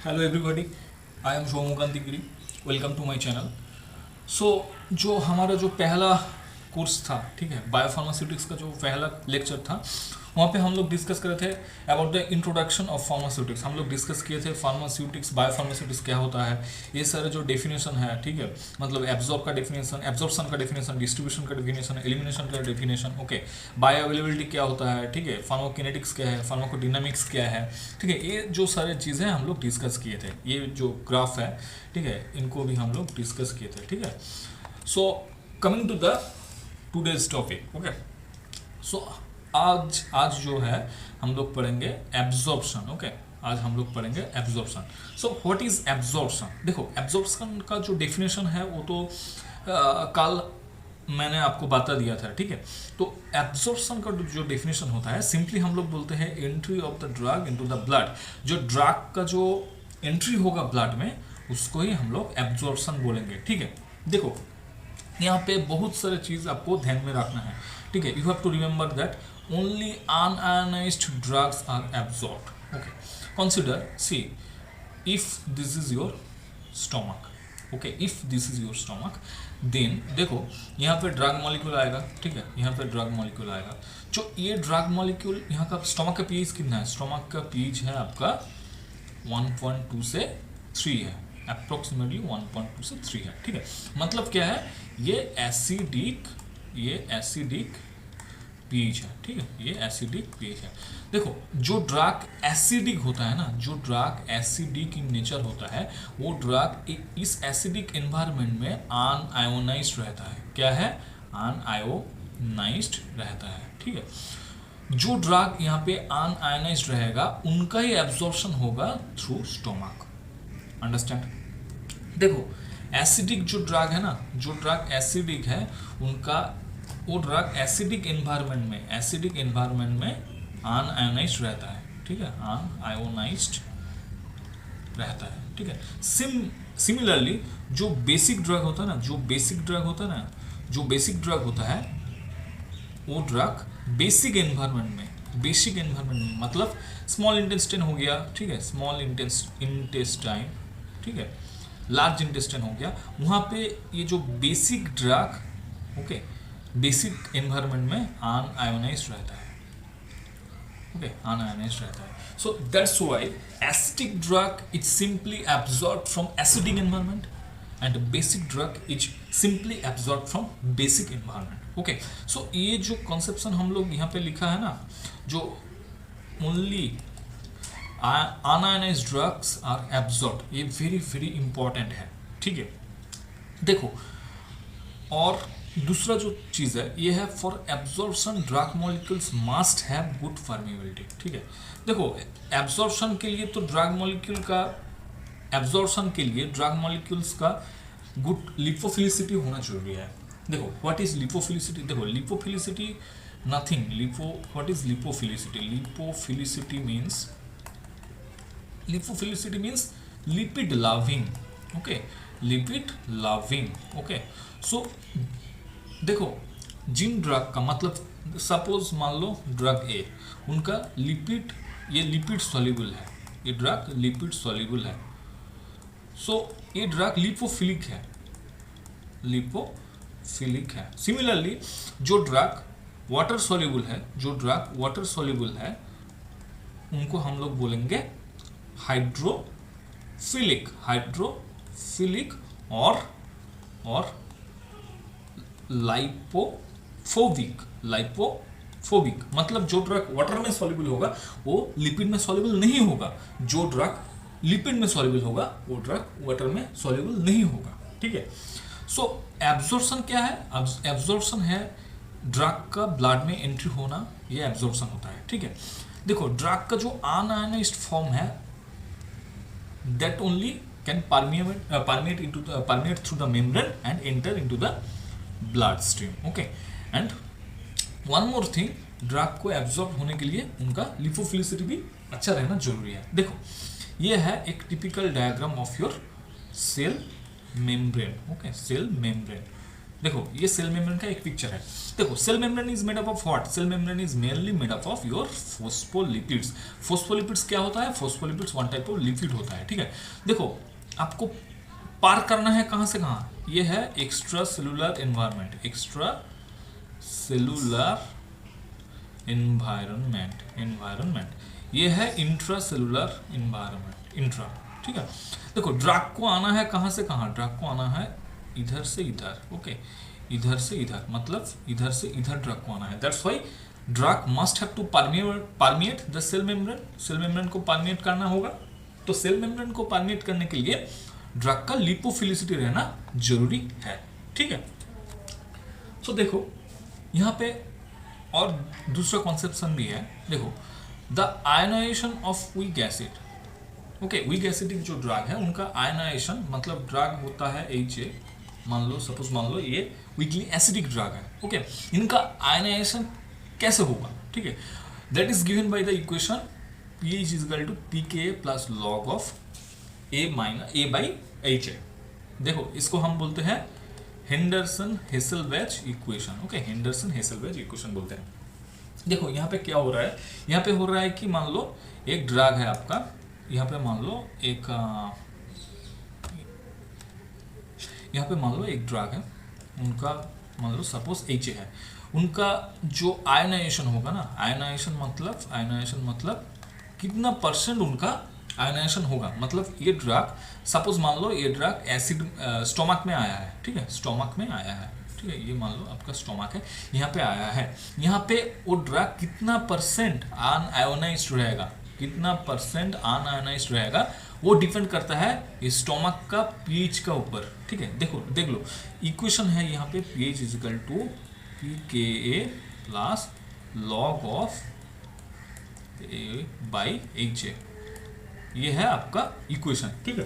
Hello everybody, I am Somkanti Giri. Welcome to my channel. So जो हमारा जो पहला कोर्स था, ठीक है, बायोफार्मास्यूटिक्स का जो पहला लेक्चर था, वहाँ पे हम लोग डिस्कस कर रहे थे about the introduction of pharmaceutics. हम लोग डिस्कस किए थे फार्मास्यूटिक्स, बायोफार्मास्यूटिक्स क्या होता है, ये सारे जो डेफिनेशन है, ठीक है, मतलब एब्जॉर्ब का डेफिनेशन, एब्जॉर्प्शन का डेफिनेशन, डिस्ट्रीब्यूशन का डेफिनेशन, एलिमिनेशन का डेफिनेशन, ओके, बायो अवेलेबिलिटी क्या होता है, ठीक है, फार्माकोकिनेटिक्स क्या है, फार्माकोडायनामिक्स क्या है, ठीक है, ये जो सारे चीज़ें हम लोग डिस्कस किए थे। ये जो ग्राफ है, ठीक है, इनको भी हम लोग डिस्कस किए थे, ठीक है। So coming to the today's topic, okay. So आज जो है हम लोग पढ़ेंगे एब्जॉर्प्शन, ओके। आज हम लोग पढ़ेंगे absorption. So what is absorption? देखो, एब्जॉर्प्शन का जो डेफिनेशन है वो तो कल मैंने आपको बता दिया था, ठीक है। तो एब्जॉर्प्शन का जो डेफिनेशन होता है, सिंपली हम लोग बोलते हैं entry of the drug into the blood. जो ड्रग का जो एंट्री होगा ब्लड में, उसको ही हम लोग एब्जॉर्प्शन बोलेंगे, ठीक है। देखो, यहाँ पे बहुत सारे चीज़ आपको ध्यान में रखना है, ठीक है। You have to remember that only unionised drugs are absorbed, okay. Consider, see, if this is your stomach, okay, if this is your stomach, then देखो यहाँ पे ड्रग मॉलिक्यूल आएगा, ठीक है, यहाँ पे ड्रग मॉलिक्यूल आएगा। जो ये ड्रग मॉलिक्यूल, यहाँ का स्टोमक का पीएच कितना है? स्टोमक का पीएच है आपका 1.2 से 3 है, अप्रोक्सीमेटली 1.2 से 3 है, ठीक है। मतलब क्या है, ये एसिडिक पीएच है, ठीक है, ये एसिडिक पीएच है। देखो, जो ड्रग एसिडिक होता है ना, जो ड्रग एसिडिक इन नेचर होता है, वो ड्रग इस एसिडिक एनवायरनमेंट में अनआयोनाइज्ड रहता है। क्या है? अनआयोनाइज्ड रहता है, ठीक है। जो ड्रग यहाँ पे अनआयोनाइज्ड रहेगा, उनका ही एब्जॉर्प्शन होगा थ्रू स्टोमक। अंडरस्टैंड? देखो, एसिडिक जो ड्रग है ना, जो ड्रग एसिडिक है, उनका वो ड्रग एसिडिक एनवायरनमेंट में अनआयोनाइज्ड रहता है, ठीक है, अनआयोनाइज्ड रहता है, ठीक है। सिमिलरली जो बेसिक ड्रग होता है ना, जो बेसिक ड्रग होता है, वो ड्रग बेसिक एनवायरनमेंट में मतलब स्मॉल इंटेस्टाइन हो गया, ठीक है, स्मॉल इंटेस्टाइन, ठीक है, लार्ज इंटेस्टाइन हो गया, वहाँ पे ये जो basic drug, okay, basic environment में अनआयोनाइज्ड रहता है, ओके, अनआयोनाइज्ड रहता है। So that's why acidic drug is simply absorbed from acidic environment and basic drug is simply absorbed from basic environment, okay. So ये जो कॉन्सेप्शन हम लोग यहाँ पे लिखा है ना, जो only unionised drugs are absorbed, ये वेरी वेरी इंपॉर्टेंट है, ठीक है। देखो, और दूसरा जो चीज़ है, ये है for absorption drug molecules must have good permeability, ठीक है। देखो, एब्जॉर्प्शन के लिए तो ड्रग मॉलिक्यूल्स का गुड लिपोफिलिसिटी होना जरूरी है। देखो, व्हाट इज लिपोफिलिसिटी? देखो, lipophilicity nothing, what is lipophilicity? Lipophilicity means lipid loving, okay, lipid loving, okay. So देखो, जिन ड्रग का मतलब, सपोज मान लो ड्रग ए, उनका लिपिड, ये लिपिड सॉल्युबल है, ये ड्रग लिपिड सॉल्युबल है। सो ये ड्रग लिपोफिलिक है। सिमिलरली जो ड्रग वाटर सॉल्युबल है, उनको हम लोग बोलेंगे हाइड्रोफिलिक और लाइपोफोबिक। मतलब जो ड्रग वाटर में सॉल्युबल होगा, वो लिपिड में सॉल्युबल नहीं होगा। जो ड्रग लिपिड में सॉल्युबल होगा, वो ड्रग वाटर में सॉल्युबल नहीं होगा, ठीक है। सो एब्जॉर्प्शन क्या है? एब्जॉर्प्शन है ड्रग का ब्लड में एंट्री होना, ये एब्जॉर्प्शन होता है, ठीक है। देखो, ड्रग का जो अनआयोनाइज्ड फॉर्म है, that only can permeate through the membrane and enter into the blood stream, okay। and one more thing, drug को एब्जॉर्ब होने के लिए उनका लिपोफिलिसिटी भी अच्छा रहना जरूरी है। देखो, ये है एक typical diagram of your cell membrane, okay, cell membrane. देखो ये सेल मेम्ब्रेन का एक पिक्चर है। देखो cell membrane is made up of what? Cell membrane is mainly made up of your phospholipids. Phospholipids क्या होता है? Phospholipids one type of lipid होता है, ठीक है। देखो आपको पार करना है कहाँ से कहाँ? ये है extra cellular environment, extra cellular environment, ये है इंट्रा सेलुलर एनवायरनमेंट, इंट्रा, ठीक है। देखो ड्रग को आना है कहाँ से कहाँ? ड्रग को आना है इधर से इधर, ओके, इधर से इधर, मतलब इधर से इधर ड्रग को आना है। That's why drug must have to permeate the cell membrane. Cell membrane को परमिएट करना होगा, तो सेल मेम्ब्रेन को परमिएट करने के लिए ड्रग का लिपोफिलिसिटी रहना जरूरी है, ठीक है। सो देखो यहाँ पे और दूसरा कॉन्सेप्शन भी है। देखो the ionisation of weak acid, okay, weak acidic जो ड्रग है उनका आयनाइजेशन, मतलब ड्रग होता है HA, मान लो ये वीकली एसिडिक ड्रग है, ओके, इनका आयनाइजेशन कैसे होगा, ठीक है। That is given by the equation pH is equal to pKa plus log of A by HA। देखो इसको हम बोलते हैं Henderson Hasselbalch equation, okay, Henderson Hasselbalch equation बोलते हैं। देखो यहाँ पे क्या हो रहा है? यहाँ पे हो रहा है कि मान लो एक ड्रग है आपका, यहाँ पे मान लो एक ड्रग है, उनका मान लो सपोज HA है, उनका जो आयनाइजेशन होगा ना, आयनाइजेशन मतलब कितना परसेंट उनका आयनाइजेशन होगा, मतलब ये ड्रग सपोज मान लो ये ड्रग एसिड स्टोमक में आया है, ठीक है, स्टोमक में आया है, ठीक है, ये मान लो आपका स्टोमक है, यहाँ पे आया है, यहाँ पे वो ड्रग कितना परसेंट अनआयोनाइज्ड रहेगा, कितना परसेंट अनआयोनाइज्ड रहेगा, वो डिपेंड करता है इस स्टोमक का pH का ऊपर, ठीक है। देखो देख लो इक्वेशन है यहाँ पे pH is equal to pKa plus log of A by HA, ये है आपका इक्वेशन, ठीक है।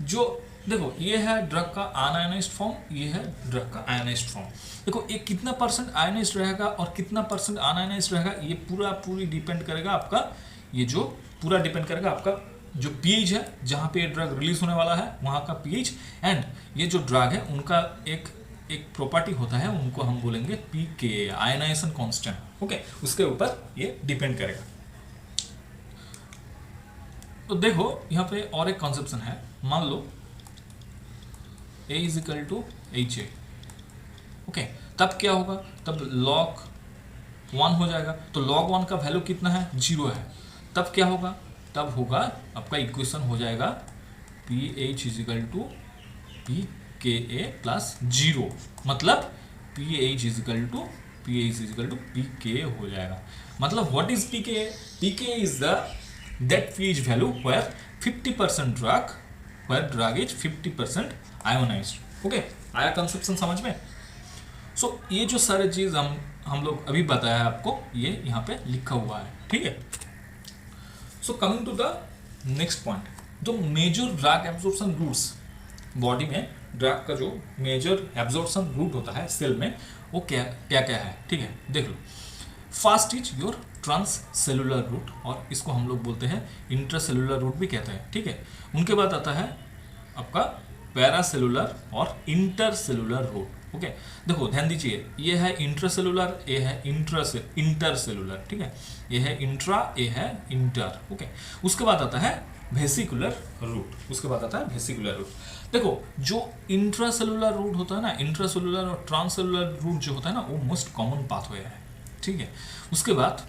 जो देखो ये है ड्रग का अनआयोनाइज्ड फॉर्म, ये है ड्रग का आयोनाइज्ड फॉर्म। देखो ये कितना परसेंट आयोनाइज्ड रहेगा और कितना परसेंट अनआयोनाइज्ड रहेगा, ये पूरी डिपेंड करेगा आपका, ये जो पूरा डिपेंड करेगा आपका जो pH है, जहाँ पे ये ड्रग रिलीज होने वाला है वहाँ का pH, एंड ये जो ड्रग है उनका एक प्रॉपर्टी होता है, उनको हम बोलेंगे pKa, आयनाइजेशन कांस्टेंट, ओके, उसके ऊपर ये डिपेंड करेगा। तो देखो यहाँ पे और एक कॉन्सेप्शन है, मान लो A is equal to HA, okay, तब क्या होगा? तब log 1 हो जाएगा, तो log 1 का वैल्यू कितना है? 0 है, तब क्या होगा? तब होगा आपका इक्वेशन हो जाएगा pH is equal to pKa plus 0, मतलब pH is equal to pKa हो जाएगा। मतलब what is pKa? pKa is the that pH value where 50% drug is 50% ionized, okay, आया कंसेप्शन समझ में? सो ये जो सारे चीज हम लोग अभी बताया आपको, ये यहाँ पे लिखा हुआ है, ठीक है। So coming to the next point, जो major drug absorption routes, body में ड्रग का जो मेजर एब्जॉर्प्शन रूट होता है सेल में, वो क्या है, ठीक है, देख लो। First is your transcellular route, और इसको हम लोग बोलते हैं इंट्रासेलुलर रूट भी कहते हैं, ठीक है। उनके बाद आता है आपका पैरासेलुलर और इंटरसेलुलर रूट, ओके। देखो ध्यान दीजिए, ये है इंट्रासेलुलर, ये है इंटरसेलुलर, ठीक है, ये है इंट्रा, ये है इंटर, ओके। उसके बाद आता है वेसिकुलर रूट, देखो जो इंट्रासेलुलर रूट होता है ना, इंट्रासेलुलर और ट्रांससेलुलर रूट जो होता है ना, वो मोस्ट कॉमन पाथवे है, ठीक है। उसके बाद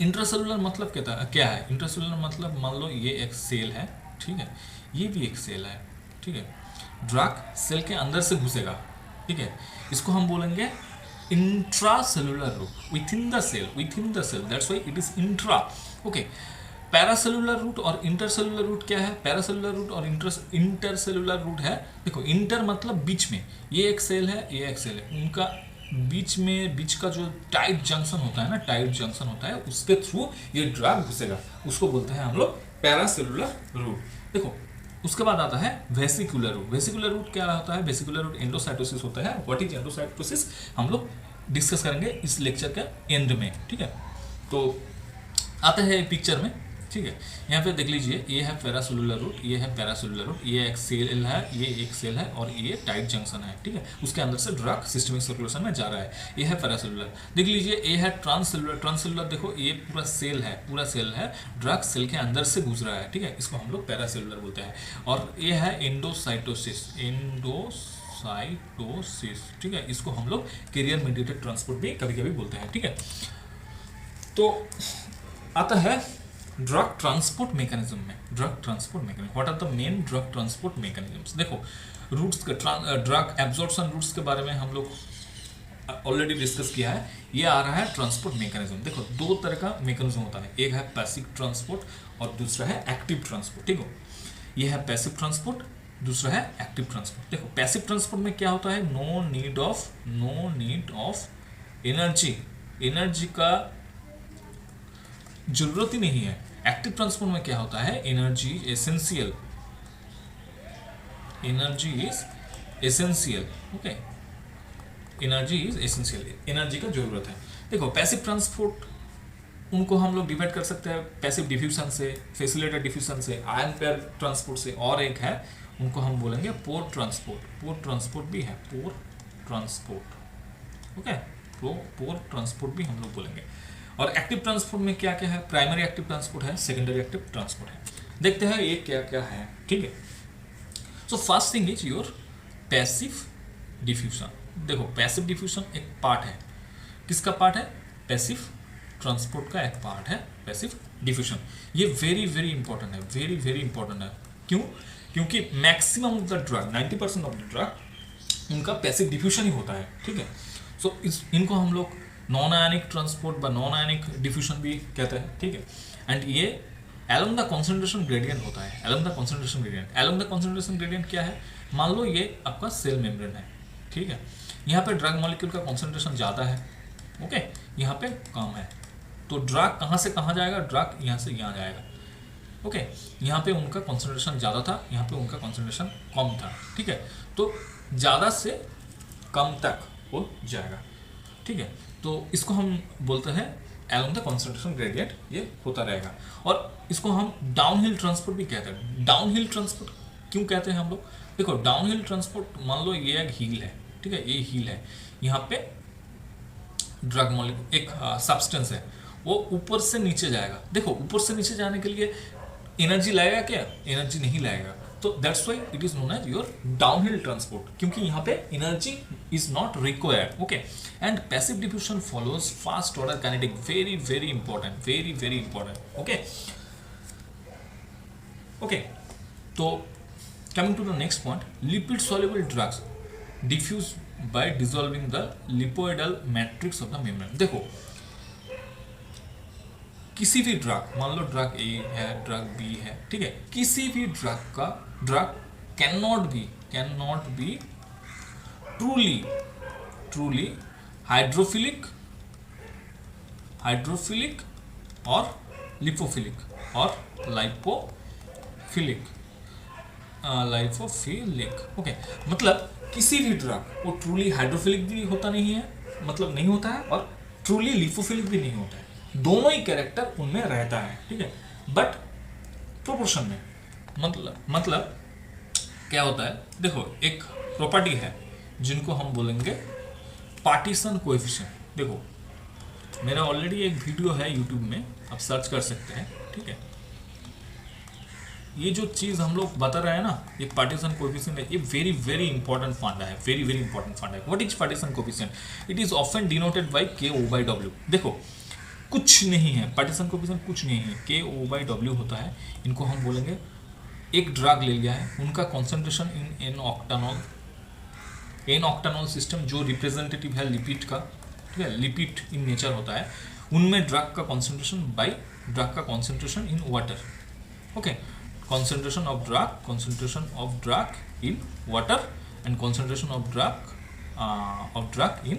इंट्रासेलुलर मतलब क्या है? इंट्रासेलुलर मतलब मान लो ये एक सेल है, ठीक है, ये भी एक सेल है, ठीक है, ड्रग सेल के अंदर से घुसेगा, ठीक है, इसको हम बोलेंगे intracellular route, within the cell, that's why it is intra, okay. Paracellular route और इंटरसेलुलर रूट क्या है? पैरासेलुलर रूट और इंटरसेलुलर रूट है, देखो इंटर मतलब बीच में, ये एक सेल है, ये एक सेल है, उनका बीच का जो टाइट जंक्शन होता है, उसके थ्रू ये ड्रग घुसेगा, उसको बोलते हैं हम लोग पैरासेलुलर रूट। देखो उसके बाद आता है वेसिकुलर रूट क्या होता है? वेसिकुलर रूट एंडोसाइटोसिस होता है। व्हाट इज एंडोसाइटोसिस हम लोग डिस्कस करेंगे इस लेक्चर के एंड में, ठीक है। तो आते हैं पिक्चर में, ठीक है। यहाँ पे देख लीजिए, ये है पैरासेलुलर रूट, ये है पैरासेलुलर रूट, ये एक सेल है, ये एक सेल है और ये टाइट जंक्शन है, ठीक है। उसके अंदर से ड्रग सिस्टमिक सर्कुलेशन में जा रहा है। ये है पैरासेलुलर। देख लीजिए, ये है ट्रांससेलुलर। ट्रांससेलुलर देखो, ये पूरा सेल है, पूरा सेल है, ड्रग सेल के अंदर से गुजर रहा है, ठीक है। इसको हम लोग पैरासेलुलर बोलते हैं। और ये है एंडोसाइटोसिस, एंडोसाइटोसिस, ठीक है। इसको हम लोग कैरियर मीडिएटेड ट्रांसपोर्ट भी कभी कभी बोलते हैं, ठीक है। तो आता है ड्रग ट्रांसपोर्ट मैकेनिज्म में। Drug transport mechanism, what are the main drug transport mechanisms. देखो, रूट्स के ड्रग एब्जॉर्प्शन रूट्स के बारे में हम लोग ऑलरेडी डिस्कस किया है। ये आ रहा है ट्रांसपोर्ट मैकेनिज्म। देखो, दो तरह का मैकेनिज्म होता है, एक है पैसिव ट्रांसपोर्ट और दूसरा है एक्टिव ट्रांसपोर्ट, ठीक हो। ये है पैसिव ट्रांसपोर्ट, दूसरा है एक्टिव ट्रांसपोर्ट। देखो, पैसिव ट्रांसपोर्ट में क्या होता है, नो नीड ऑफ एनर्जी का जरूरत ही नहीं है। एक्टिव ट्रांसपोर्ट में क्या होता है, energy is essential, okay. Energy is essential, energy का जरूरत है। देखो, पैसिव ट्रांसपोर्ट उनको हम लोग डिवाइड कर सकते हैं पैसिव डिफ्यूजन से, फैसिलिटेटेड डिफ्यूजन से, आयन पेयर ट्रांसपोर्ट से, और एक है उनको हम बोलेंगे पोर ट्रांसपोर्ट। पोर ट्रांसपोर्ट भी है, पोर ट्रांसपोर्ट, ओके। पोर ट्रांसपोर्ट भी हम लोग बोलेंगे। और एक्टिव ट्रांसपोर्ट में क्या क्या है, प्राइमरी एक्टिव ट्रांसपोर्ट है, सेकेंडरी एक्टिव ट्रांसपोर्ट है। देखते हैं ये क्या क्या है, ठीक है। So first thing is your passive diffusion. देखो, पैसिव डिफ्यूजन एक पार्ट है, किसका पार्ट है, पैसिव ट्रांसपोर्ट का एक पार्ट है पैसिव डिफ्यूजन। ये वेरी वेरी इंपॉर्टेंट है, वेरी वेरी इंपॉर्टेंट है। क्यों? क्योंकि maximum of the drug, 90% of the drug उनका पैसिव डिफ्यूजन ही होता है, ठीक है। सो इनको हम लोग नॉन आयनिक ट्रांसपोर्ट व नॉन आयनिक डिफ्यूजन भी कहते हैं, ठीक है। एंड ये एलोंग द कॉन्सेंट्रेशन ग्रेडियंट होता है, along the concentration gradient. Along the concentration gradient क्या है, मान लो ये आपका सेल मेम्ब्रेन है, ठीक है। यहाँ पे ड्रग मॉलिक्यूल का कॉन्सेंट्रेशन ज़्यादा है, ओके, यहाँ पे कम है, तो ड्रग कहाँ से कहाँ जाएगा, ड्रग यहाँ से यहाँ जाएगा, ओके। यहाँ पे उनका कॉन्सेंट्रेशन ज़्यादा था, यहाँ पे उनका कॉन्सेंट्रेशन कम था, ठीक है। तो ज़्यादा से कम तक वो जाएगा, ठीक है। तो इसको हम बोलते हैं एलोंग द कॉन्सेंट्रेशन ग्रेडियंट, ये होता रहेगा। और इसको हम डाउनहिल ट्रांसपोर्ट भी कहते हैं। डाउनहिल ट्रांसपोर्ट क्यों कहते हैं हम लोग, देखो, डाउनहिल ट्रांसपोर्ट, मान लो ये एक हील है, ठीक है, ये हील है, यहाँ पे ड्रग मॉलिक्यूल एक सब्सटेंस है, वो ऊपर से नीचे जाएगा। देखो, ऊपर से नीचे जाने के लिए एनर्जी लाएगा क्या, एनर्जी नहीं लाएगा, तो that's why it is known as your downhill transport, क्योंकि यहाँ पे energy is not required, okay. And passive diffusion follows fast order kinetic, very very important, very very important, okay okay. तो coming to the next point, lipid soluble drugs diffuse by dissolving the lipoidal matrix of the membrane. देखो, किसी भी drug, मान लो drug ए है, drug B है, ठीक है, किसी भी drug can not be truly hydrophilic और लिपोफिलिक और लाइपोफिलिक, ओके। मतलब किसी भी ड्रग वो ट्रूली हाइड्रोफिलिक भी होता नहीं है, मतलब नहीं होता है, और ट्रूली लिपोफिलिक भी नहीं होता है, दोनों ही कैरेक्टर उनमें रहता है, ठीक है, बट प्रोपोर्शन में। मतलब क्या होता है, देखो, एक प्रॉपर्टी है जिनको हम बोलेंगे पार्टीशन कोएफिशिएंट। देखो, मेरा ऑलरेडी एक वीडियो है यूट्यूब में, आप सर्च कर सकते हैं, ठीक है। ये जो चीज़ हम लोग बता रहे हैं ना, ये पार्टीशन कोएफिशिएंट है, ये वेरी वेरी इंपॉर्टेंट फंडा है, वेरी वेरी इंपॉर्टेंट फंडा है। What is partition coefficient, it is often denoted by KO/W। देखो, कुछ नहीं है, पार्टीशन कोएफिशिएंट कुछ नहीं है, KO/W होता है। इनको हम बोलेंगे, एक ड्रग ले लिया है, उनका कॉन्सेंट्रेशन इन एन ऑक्टानॉल सिस्टम जो रिप्रेजेंटेटिव है लिपिड का, ठीक है, लिपिड इन नेचर होता है, उनमें ड्रग का कॉन्सेंट्रेशन बाय ड्रग का concentration in water, okay. concentration of drug in water and concentration of drug in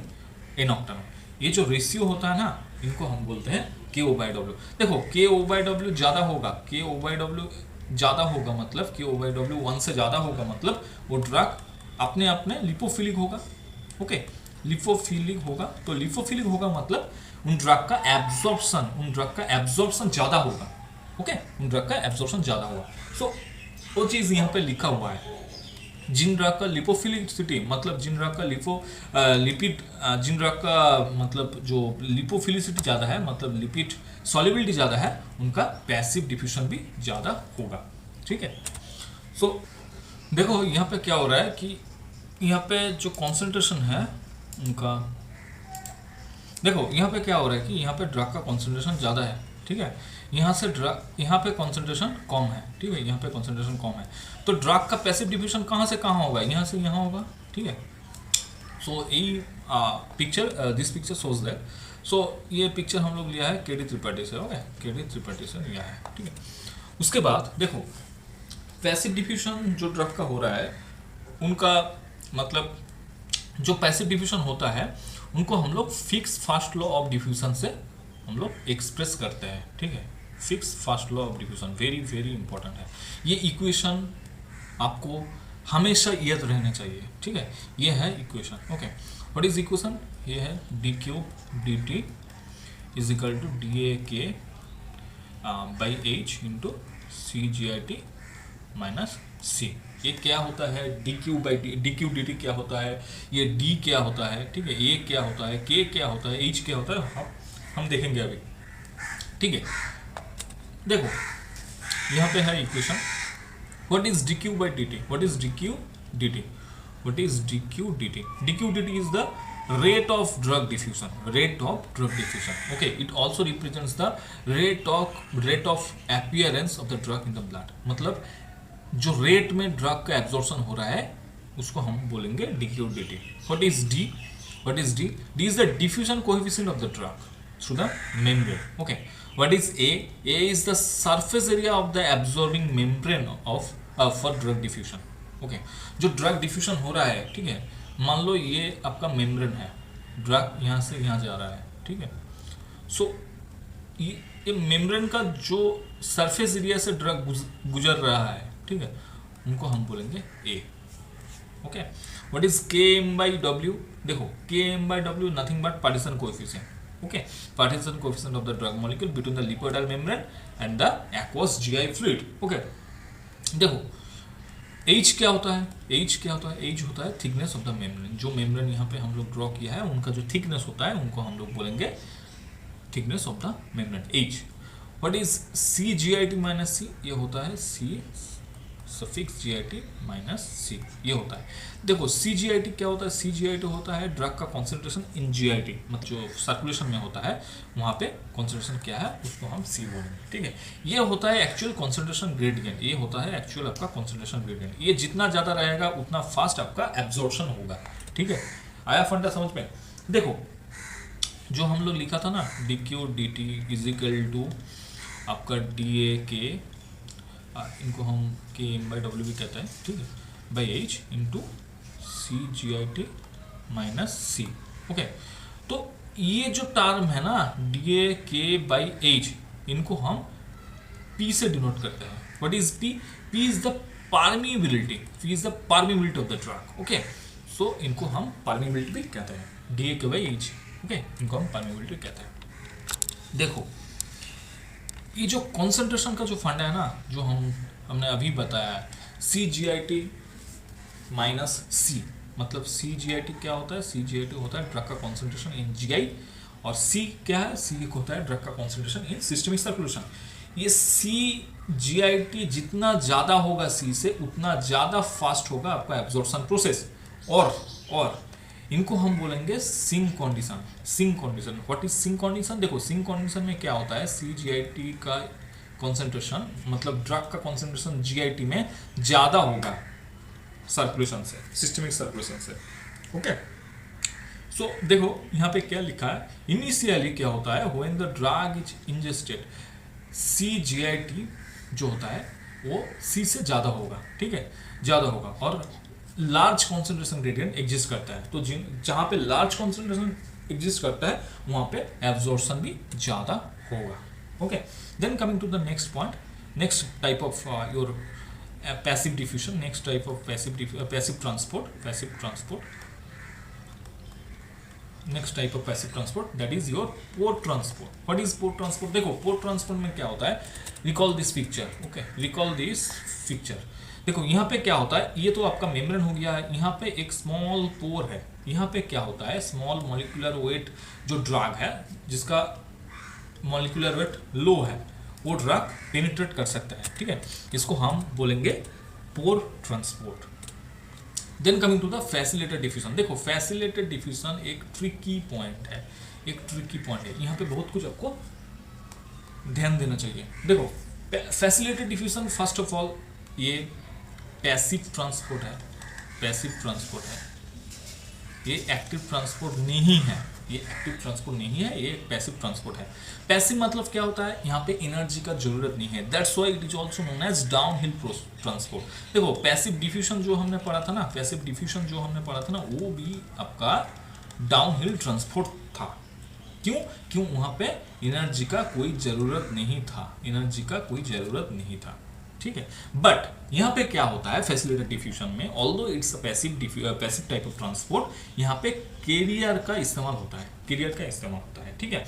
n-octanol। ये जो रेशियो होता है ना, इनको हम बोलते हैं KO/W। देखो, KO/W ज़्यादा होगा, KO/W ज़्यादा होगा मतलब KO/W 1 से ज़्यादा होगा, मतलब वो ड्रग अपने लिपोफिलिक होगा, ओके, लिपोफिलिक होगा। तो लिपोफिलिक होगा मतलब उन ड्रग का एब्जॉर्प्शन ज़्यादा होगा, ओके, उन ड्रग का एब्जॉर्प्शन ज़्यादा होगा। सो वो चीज़ यहाँ पे लिखा हुआ है, जिन ड्रग का लिपोफिलिसिटी मतलब जिन ड्रग का जिन ड्रग का मतलब जो लिपोफिलिसिटी ज़्यादा है मतलब लिपिड सॉल्युबिलिटी ज़्यादा है, उनका पैसिव डिफ्यूजन भी ज़्यादा होगा। ठीक है, सो देखो यहाँ पे क्या हो रहा है कि यहाँ पे जो कॉन्सेंट्रेशन है उनका, देखो यहाँ पे क्या हो रहा है कि यहाँ पे ड्रग का कॉन्सेंट्रेशन ज़्यादा है। ठीक है, यहाँ से ड्रग, यहाँ पे कॉन्सेंट्रेशन कम है। ठीक है, यहाँ पे कॉन्सेंट्रेशन कम है, तो ड्रग का पैसिव डिफ्यूजन कहाँ से कहाँ होगा, यहाँ से यहाँ होगा। ठीक है, सो यही picture, this picture shows that. So ये पिक्चर हम लोग लिया है केडी त्रिपाठी से। ओके, केडी त्रिपाठी से लिया है। ठीक है, उसके बाद देखो पैसिव डिफ्यूजन जो ड्रग का हो रहा है उनका मतलब जो पैसिव डिफ्यूजन होता है उनको हम लोग fix fast law of diffusion से हम लोग एक्सप्रेस करते हैं। ठीक है, fix fast law of diffusion very very important है। ये इक्वेशन आपको हमेशा याद रहने चाहिए। ठीक है, ये है equation. Okay, what is equation, ये है D cube D T is equal to D A K by H into C G I T minus C. ये क्या होता है, D Q by D Q D T क्या होता है, ये डी क्या होता है, ठीक है, ए क्या होता है, के क्या होता है, एच क्या होता है, हम देखेंगे अभी। ठीक है, देखो यहाँ पे है equation, what is D Q by D T, what is D Q D T, what is D Q D T, D Q D T is the rate of drug diffusion, rate of drug diffusion. Okay, it also represents the rate of appearance of the drug in the blood. मतलब जो rate में drug का absorption हो रहा है उसको हम बोलेंगे D Q D T. What is D, what is D, D is the diffusion coefficient of the drug through the membrane. Okay, what is a, A is the surface area of the absorbing membrane of for drug diffusion. Okay, जो drug diffusion हो रहा है, ठीक है, मान लो ये आपका मेम्ब्रेन है, ड्रग यहाँ से यहाँ जा रहा है। ठीक है, सो ये मेम्ब्रेन का जो सरफेस एरिया से ड्रग गुजर रहा है, ठीक है, उनको हम बोलेंगे A. Okay, what is K M by W, देखो K M by W nothing but partition coefficient. Okay, partition coefficient of the drug molecule between the lipoidal membrane and the aqueous GI fluid. Okay, देखो H क्या होता है, H क्या होता है, H होता है थिकनेस ऑफ द मेम्ब्रेन। जो मेम्ब्रेन यहाँ पे हम लोग ड्रॉ किया है उनका जो थिकनेस होता है उनको हम लोग बोलेंगे thickness of the membrane, H. What is C G I T minus C, ये होता है C suffix G I T minus C, ये होता है। देखो सी जी आई टी क्या होता है, सी जी आई टी होता है ड्रग का concentration in ji I T, मतलब जो सर्कुलेशन में होता है वहाँ पे कॉन्सेंट्रेशन क्या है उसको हम सी बोलेंगे। ठीक है, ये होता है एक्चुअल कॉन्सेंट्रेशन ग्रेडियंट, ये होता है एक्चुअल आपका कॉन्सेंट्रेशन ग्रेडियंट। ये जितना ज़्यादा रहेगा उतना फास्ट आपका एब्जॉर्प्शन होगा। ठीक है, आया फंडा समझ में। देखो जो हम लोग लिखा था ना D Q D T is equal to आपका डी ए के, इनको हम के एम बाई डब्ल्यू भी कहते हैं, ठीक है, by H into C G I T minus C. Okay, तो ये जो टर्म है ना D A K by H, इनको हम पी से डिनोट करते हैं। What is P, P is the permeability, P is the permeability of the drug. Okay, so इनको हम परमिबिलिटी भी कहते हैं, D A K by H. Okay, इनको हम परमिबिलिटी कहते हैं। देखो ये जो कॉन्सेंट्रेशन का जो फंड है ना, जो हमने अभी बताया है, C G I T minus सी, मतलब सी जी आई टी क्या होता है, सी जी आई टी होता है ड्रग का कॉन्सेंट्रेशन इन जी आई, और सी क्या है, सी होता है ड्रग का कॉन्सेंट्रेशन इन सिस्टमिक सर्कुलेशन। ये सी जी आई टी जितना ज़्यादा होगा सी से उतना ज़्यादा फास्ट होगा आपका एब्जॉर्प्शन प्रोसेस, और इनको हम बोलेंगे sink condition. Sink condition, what is sink condition, देखो सिंक कंडीशन में क्या होता है, सी जी आई टी का कॉन्सेंट्रेशन मतलब ड्रग का कॉन्सेंट्रेशन जी आई टी में ज़्यादा होगा सर्कुलेशन से, सिस्टमिक सर्कुलेशन से। ओके, सो देखो यहाँ पे क्या लिखा है, इनिशियली क्या होता है, when the drug is ingested, C G I T जो होता है वो सी से ज़्यादा होगा। ठीक है, ज़्यादा होगा और लार्ज कॉन्सेंट्रेशन ग्रेडियंट एग्जिस्ट करता है। तो जहाँ पे लार्ज कॉन्सेंट्रेशन एग्जिस्ट करता है वहाँ पे एब्जॉर्प्शन भी ज़्यादा होगा। Okay, then coming to the next point, next type of your passive diffusion, next type of passive transport, next type of passive transport that is your pore transport. What is pore transport? देखो pore transport में क्या होता है, recall this picture, okay, recall this picture. देखो यहाँ पे क्या होता है, ये तो आपका मेम्ब्रेन हो गया है, यहाँ पे एक स्मॉल पोर है, यहाँ पे क्या होता है, स्मॉल मॉलिक्यूलर वेट जो ड्रग है, जिसका मॉलिक्यूलर वेट लो है, वो ड्रग पेनिट्रेट कर सकता है, ठीक है, इसको हम बोलेंगे pore transport. Then coming to the facilitated diffusion. देखो फैसिलिटेटेड डिफ्यूजन एक ट्रिकी पॉइंट है, एक ट्रिकी पॉइंट है, यहाँ पे बहुत कुछ आपको ध्यान देना चाहिए। देखो facilitated diffusion first of all ये पैसिव ट्रांसपोर्ट है, पैसिव ट्रांसपोर्ट है, ये एक्टिव ट्रांसपोर्ट नहीं है, ये एक्टिव ट्रांसपोर्ट नहीं है, ये पैसिव ट्रांसपोर्ट है। पैसिव मतलब क्या होता है, यहाँ पे एनर्जी का जरूरत नहीं है, that's why it is also known as downhill transport. देखो पैसिव डिफ्यूजन जो हमने पढ़ा था ना, पैसिव डिफ्यूजन जो हमने पढ़ा था ना, वो भी आपका डाउनहिल ट्रांसपोर्ट था। क्यों वहाँ पे एनर्जी का कोई जरूरत नहीं था, एनर्जी का कोई जरूरत नहीं था, ठीक है। बट यहाँ पे क्या होता है फैसिलिटेटेड डिफ्यूजन में, although it's a passive type of transport, यहाँ पे कैरियर का इस्तेमाल होता है, कैरियर का इस्तेमाल होता है, ठीक है,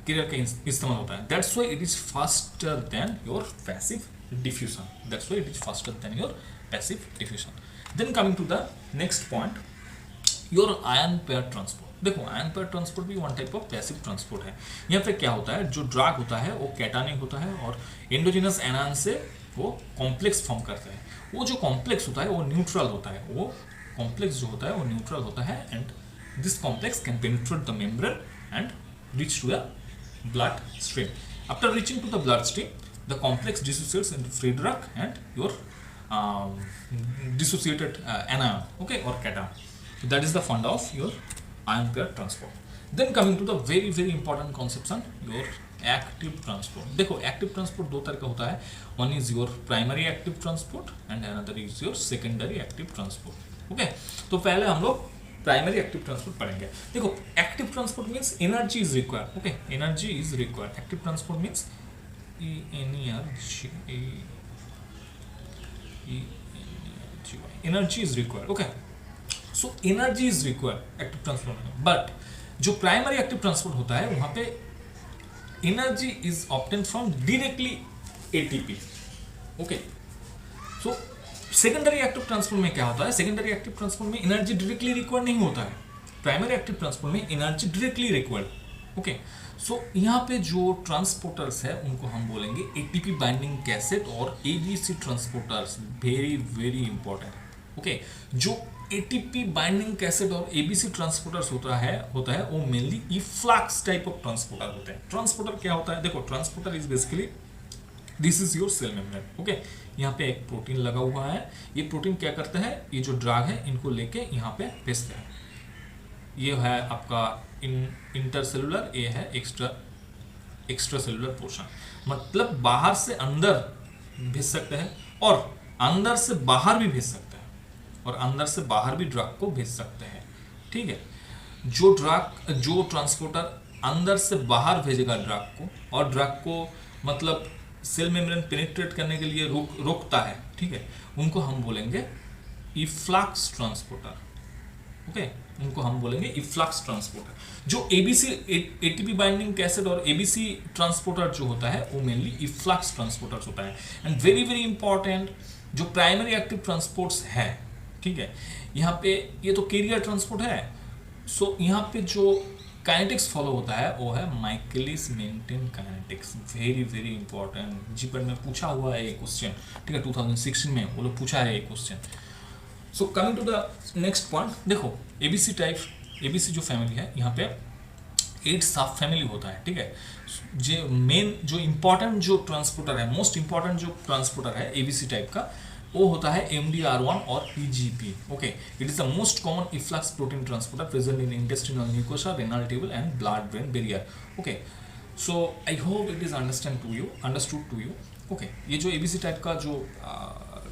कैरियर का इस्तेमाल होता है। That's why it is faster than your passive diffusion, that's why it is faster than your passive diffusion. Then coming to the next point, your ion pair transport. देखो आयन पेयर ट्रांसपोर्ट भी one type of passive transport है। यहाँ पे क्या होता है, जो drug होता है वो कैटानिक होता है और एंडोजिनस एनायन से वो कॉम्प्लेक्स फॉर्म करता है। वो जो कॉम्प्लेक्स होता है वो न्यूट्रल होता है, वो कॉम्प्लेक्स जो होता है वो न्यूट्रल होता है, and this complex can penetrate the membrane and reach to the blood stream. After reaching to the bloodstream, the complex dissociates into free drug and your dissociated anion, okay, or cation. So that is the fund of your ion pair transport. Then coming to the very important conception, your active transport. देखो active transport दो तरह का होता है, one is your primary active transport and another is your secondary active transport, okay. तो पहले हम लोग प्राइमरी एक्टिव ट्रांसपोर्ट पढ़ेंगे। देखो active transport means energy is required, okay, energy is required. Active transport means energy is required, okay. So energy is required active transport में, but जो primary active transport होता है वहां पे energy is obtained from directly ATP, okay. So secondary active transport में क्या होता है, सेकेंडरी एक्टिव ट्रांसपोर्ट में एनर्जी डायरेक्टली रिक्वायर्ड नहीं होता है, प्राइमरी एक्टिव ट्रांसपोर्ट में एनर्जी डायरेक्टली रिक्वायर्ड, ओके। सो यहाँ पे जो ट्रांसपोर्टर्स है उनको हम बोलेंगे एटीपी बाइंडिंग कैसेट और ABC transporters, very important, okay. जो एटीपी बाइंडिंग कैसेट और एबीसी ट्रांसपोर्टर्स होता है वो mainly efflux type of transporter होते हैं। ट्रांसपोर्टर क्या होता है, देखो transporter is basically this is your cell membrane, okay. यहाँ पे एक प्रोटीन लगा हुआ है, ये प्रोटीन क्या करता है, ये जो ड्रग है इनको लेके यहाँ पे भेजता है। ये है आपका इंटरसेलुलर, ये है एक्स्ट्रा सेलुलर पोर्शन, मतलब बाहर से अंदर भेज सकते हैं और अंदर से बाहर भी भेज सकते हैं, और अंदर से बाहर भी ड्रग को भेज सकते हैं, ठीक है। जो ट्रांसपोर्टर अंदर से बाहर भेजेगा ड्रग को, और ड्रग को मतलब सेल मेम्ब्रेन पेनिट्रेट करने के लिए रोकता है, ठीक है, उनको हम बोलेंगे इफ्लक्स ट्रांसपोर्टर, ओके, उनको हम बोलेंगे इफ्लक्स ट्रांसपोर्टर। जो एबीसी एटीपी बाइंडिंग कैसेट और एबीसी ट्रांसपोर्टर जो होता है वो मेनली इफ्लक्स ट्रांसपोर्टर्स होता है। एंड वेरी इंपॉर्टेंट जो प्राइमरी एक्टिव ट्रांसपोर्ट्स है, ठीक है, यहाँ पे ये तो कैरियर ट्रांसपोर्ट है। सो यहाँ पे जो काइनेटिक्स फॉलो होता है वो है Michaelis Menten kinetics, very important, GPAT में पूछा हुआ है ये क्वेश्चन, ठीक है, 2016 में वो लोग पूछा है ये question. So coming to the next point, देखो एबीसी जो फैमिली है, यहाँ पे 8 सब फैमिली होता है, ठीक है। जो इम्पोर्टेंट जो ट्रांसपोर्टर है, मोस्ट इम्पॉर्टेंट जो ट्रांसपोर्टर है एबीसी टाइप का, वो होता है MDR1 और PGP, ओके। It is the most common efflux protein transporter present in intestinal mucosa, renal tubule and blood brain barrier, okay. So I hope it is understood to you, okay. ये जो ABC type का जो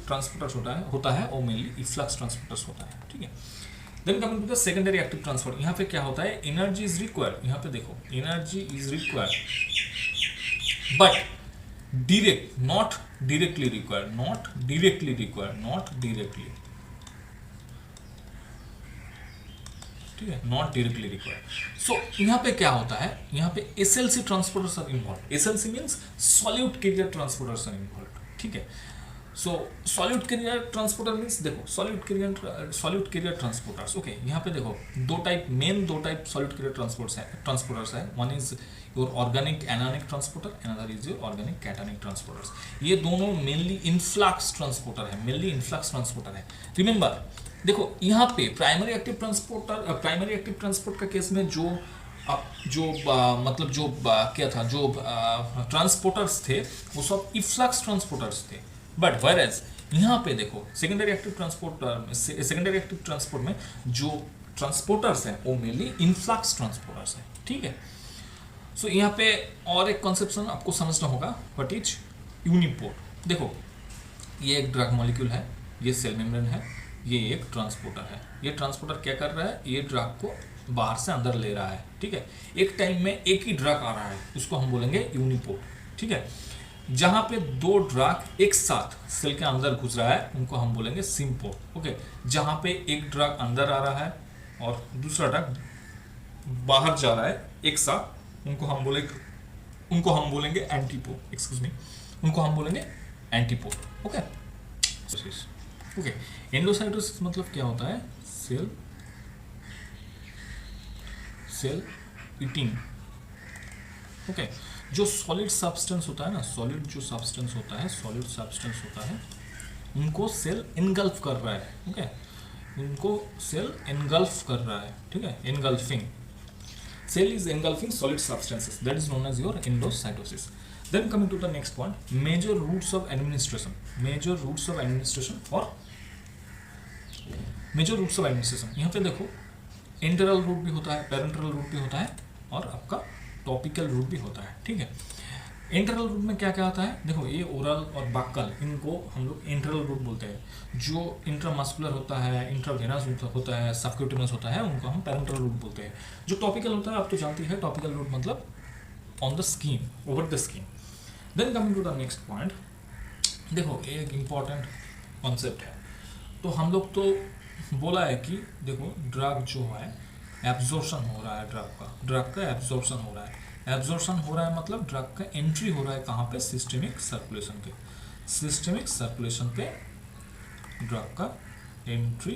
transporters होता है वो mainly efflux transporters होता है, ठीक है। Then coming to the secondary active transport, यहाँ पे क्या होता है, एनर्जी इज रिक्वायर्ड, यहाँ पे देखो energy is required but direct, not directly required, not directly required, not directly, ठीक है, नॉट डायरेक्टली रिक्वायर्ड। सो यहाँ पे क्या होता है, यहाँ पे SLC transporters are involve. SLC means solute carrier transporters are involve, ठीक है। So solute carrier transporter means देखो सॉल्यूट कैरियर ट्रांसपोर्टर्स, ओके। यहाँ पे देखो दो टाइप सॉल्यूट कैरियर ट्रांसपोर्टर्स है। One is your organic anionic transporter, another is your organic cationic transporters. ये दोनों मेनली इनफ्लक्स ट्रांसपोर्टर है, रिमेंबर। देखो यहाँ पे प्राइमरी एक्टिव ट्रांसपोर्ट का केस में ट्रांसपोर्टर्स थे वो सब इफ्लक्स ट्रांसपोर्टर्स थे। बट वेयरएज यहाँ पे देखो सेकेंडरी एक्टिव ट्रांसपोर्ट में जो ट्रांसपोर्टर्स हैं वो मेनली इनफ्लक्स ट्रांसपोर्टर्स हैं, ठीक है। सो यहाँ पे और एक कॉन्सेप्शन आपको समझना होगा, व्हाट इज यूनिपोर्ट। देखो ये एक ड्रग मॉलिक्यूल है, ये सेल मेम्ब्रेन है, ये एक ट्रांसपोर्टर है। ये ट्रांसपोर्टर क्या कर रहा है, ये ड्रग को बाहर से अंदर ले रहा है, ठीक है। एक टाइम में एक ही ड्रग आ रहा है, उसको हम बोलेंगे यूनिपोर्ट, ठीक है। जहां पे दो ड्रग एक साथ सेल के अंदर घुस रहा है उनको हम बोलेंगे सिम्पोर्ट, ओके। जहां पे एक ड्रग अंदर आ रहा है और दूसरा ड्रग बाहर जा रहा है एक साथ, उनको हम बोलेंगे एंटीपोर्ट, एक्सक्यूज मी, उनको हम बोलेंगे एंटीपोर्ट, ओके। ओके, एंडोसाइटोसिस मतलब क्या होता है, सेल ईटिंग, ओके। जो सॉलिड सब्सटेंस होता है ना, सॉलिड सब्सटेंस होता है उनको सेल इनगल्फ कर रहा है, ओके। उनको सेल इनगल्फ कर रहा है, ठीक है, engulfing. Cell is engulfing solid substances, that is known as your endocytosis. Then coming to the next point, major routes of administration यहाँ पे देखो इंटरल रूट भी होता है, पेरेंटरल रूट भी होता है और आपका टॉपिकल रूट भी होता है, ठीक है। इंटरल रूट में क्या क्या आता है, देखो ये ओरल और बक्कल, इनको हम लोग इंटरल रूट बोलते हैं। जो इंट्रामस्कुलर होता है, इंट्रावेनस होता है, सबक्यूटेनियस होता है, उनको हम पेरेंटरल रूट बोलते हैं। जो टॉपिकल होता है आप तो जानती है, टॉपिकल रूट मतलब on the skin, over the skin. Then coming to the next point, देखो एक इम्पॉर्टेंट कॉन्सेप्ट है। तो हम लोग तो बोला है कि देखो ड्रग जो है एब्जॉर्प्शन हो रहा है, ड्रग का एब्जॉर्प्शन हो रहा है, मतलब ड्रग का एंट्री हो रहा है कहाँ पे, सिस्टेमिक सर्कुलेशन पे ड्रग का एंट्री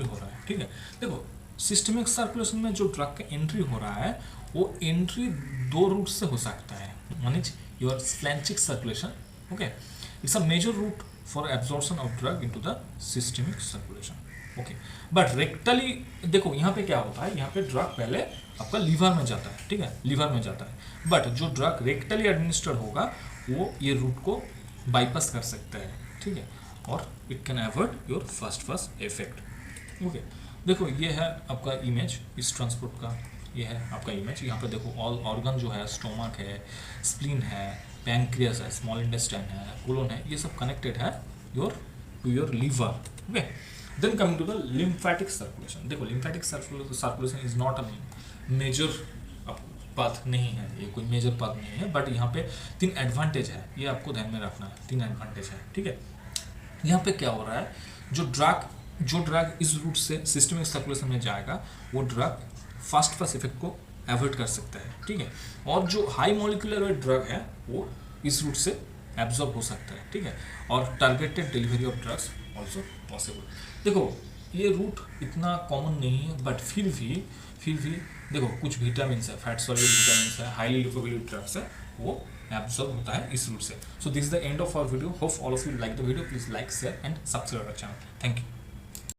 हो रहा है, ठीक है। देखो सिस्टेमिक सर्कुलेशन में जो ड्रग का एंट्री हो रहा है वो एंट्री दो रूट से हो सकता है। One is your splanchnic circulation, okay, it's a major route for absorption of drug into the systemic circulation, okay. But rectally देखो यहाँ पे क्या होता है, यहाँ पे ड्रग पहले आपका लीवर में जाता है, ठीक है, लीवर में जाता है। बट जो ड्रग रेक्टली एडमिनिस्टर्ड होगा वो ये रूट को बाईपास कर सकता है, ठीक है, और it can avoid your first effect, okay. देखो ये है आपका इमेज इस ट्रांसपोर्ट का, ये है आपका इमेज। यहाँ पे देखो ऑल ऑर्गन जो है, स्टोमक है, स्प्लीन है, पैंक्रियास है, स्मॉल इंटेस्टाइन है, कोलोन है, ये सब कनेक्टेड है to your liver, okay. Then coming to the lymphatic circulation, देखो lymphatic circulation is not a major path नहीं है, ये कोई मेजर पाथ नहीं है। बट यहाँ पे 3 एडवांटेज है, ये आपको ध्यान में रखना है, 3 एडवांटेज है, ठीक है। यहाँ पे क्या हो रहा है, जो ड्रग इस रूट से सिस्टेमिक सर्कुलेशन में जाएगा वो ड्रग फर्स्ट इफेक्ट को अवॉइड कर सकता है, ठीक है। और जो हाई मॉलिक्यूलर ड्रग है वो इस रूट से एब्जॉर्ब हो सकता है, ठीक है। और targeted delivery of drugs also possible. देखो ये रूट इतना कॉमन नहीं है, बट फिर भी देखो कुछ विटामिन्स है, फैट सॉल्युबल विटामिन्स है, हाईली लिपोफिलिक ड्रग्स है, वो एब्जॉर्ब होता है इस रूट से। So this is the end of our video. Hope all of you like the video. Please like, share and subscribe our channel. Thank you.